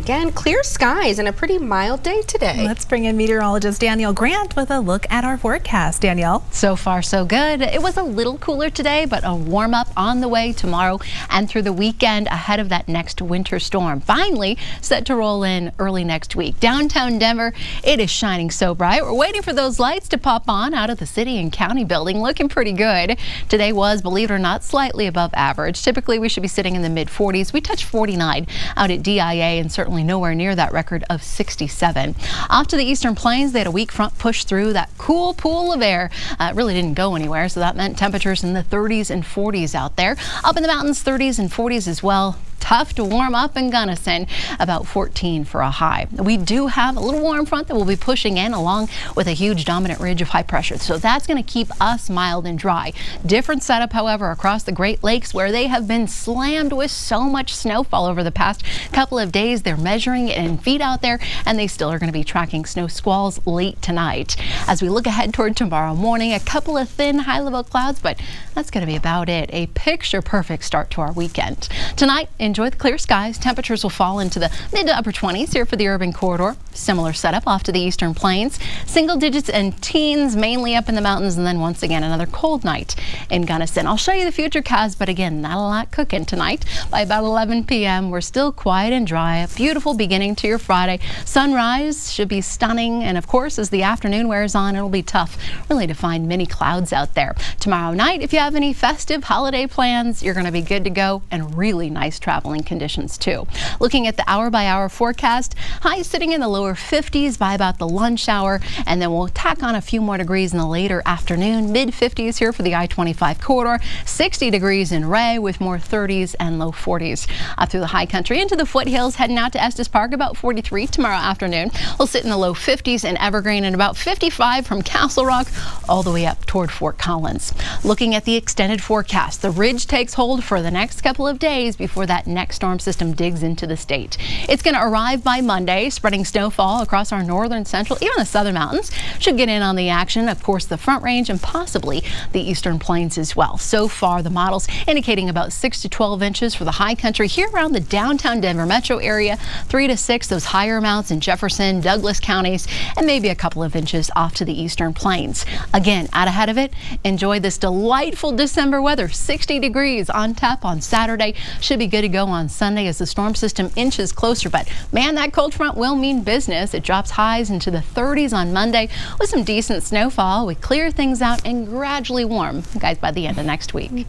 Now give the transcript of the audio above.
again, clear skies and a pretty mild day today. Let's bring in meteorologist Danielle Grant with a look at our forecast. Danielle? So far, so good. It was a little cooler today, but a warm up on the way tomorrow and through the weekend ahead of that next winter storm. Finally set to roll in early next week. Downtown Denver, it is shining so bright. We're waiting for those lights to pop on out of the city and county building. Looking pretty good. Today was, believe it or not, slightly above average. Typically, we should be sitting in the mid 40s. We touched 49 out at DIA and certainly nowhere near that record of 67. Off to the eastern plains, they had a weak front push through that cool pool of air. It really didn't go anywhere, so that meant temperatures in the 30s and 40s out there. Up in the mountains, 30s and 40s as well. Tough to warm up in Gunnison, about 14 for a high. We do have a little warm front that will be pushing in along with a huge dominant ridge of high pressure, so that's going to keep us mild and dry. Different setup, however, across the Great Lakes where they have been slammed with so much snowfall over the past couple of days. They're measuring it in feet out there, and they still are going to be tracking snow squalls late tonight. As we look ahead toward tomorrow morning, a couple of thin high-level clouds, but that's going to be about it. A picture-perfect start to our weekend. Tonight, enjoy the clear skies. Temperatures will fall into the mid to upper 20s here for the urban corridor. Similar setup off to the eastern plains. Single digits and teens mainly up in the mountains, and then once again another cold night in Gunnison. I'll show you the futurecast, but again, not a lot cooking tonight. By about 11 p.m. we're still quiet and dry. A beautiful beginning to your Friday. Sunrise should be stunning, and of course as the afternoon wears on, it'll be tough really to find many clouds out there. Tomorrow night, if you have any festive holiday plans, you're going to be good to go, and really nice traveling conditions too. Looking at the hour-by-hour forecast, highs sitting in the lower 50s by about the lunch hour, and then we'll tack on a few more degrees in the later afternoon. Mid 50s here for the I-25 corridor, 60 degrees in Ray with more 30s and low 40s. Up through the high country into the foothills, heading out to Estes Park, about 43 tomorrow afternoon. We'll sit in the low 50s in Evergreen and about 55 from Castle Rock all the way up toward Fort Collins. Looking at the extended forecast, the ridge takes hold for the next couple of days before that next storm system digs into the state. It's going to arrive by Monday, spreading snowfall across our northern, central, even the southern mountains. Should get in on the action, of course, the Front Range and possibly the eastern plains as well. So far, the models indicating about 6 to 12 inches for the high country here around the downtown Denver metro area, 3 to 6 those higher amounts in Jefferson, Douglas counties, and maybe a couple of inches off to the eastern plains. Again, out ahead of it, enjoy this delightful December weather. 60 degrees on tap on Saturday. Should be good to go on Sunday as the storm system inches closer, but man, that cold front will mean business. It drops highs into the 30s on Monday with some decent snowfall. We clear things out and gradually warm, guys, by the end of next week.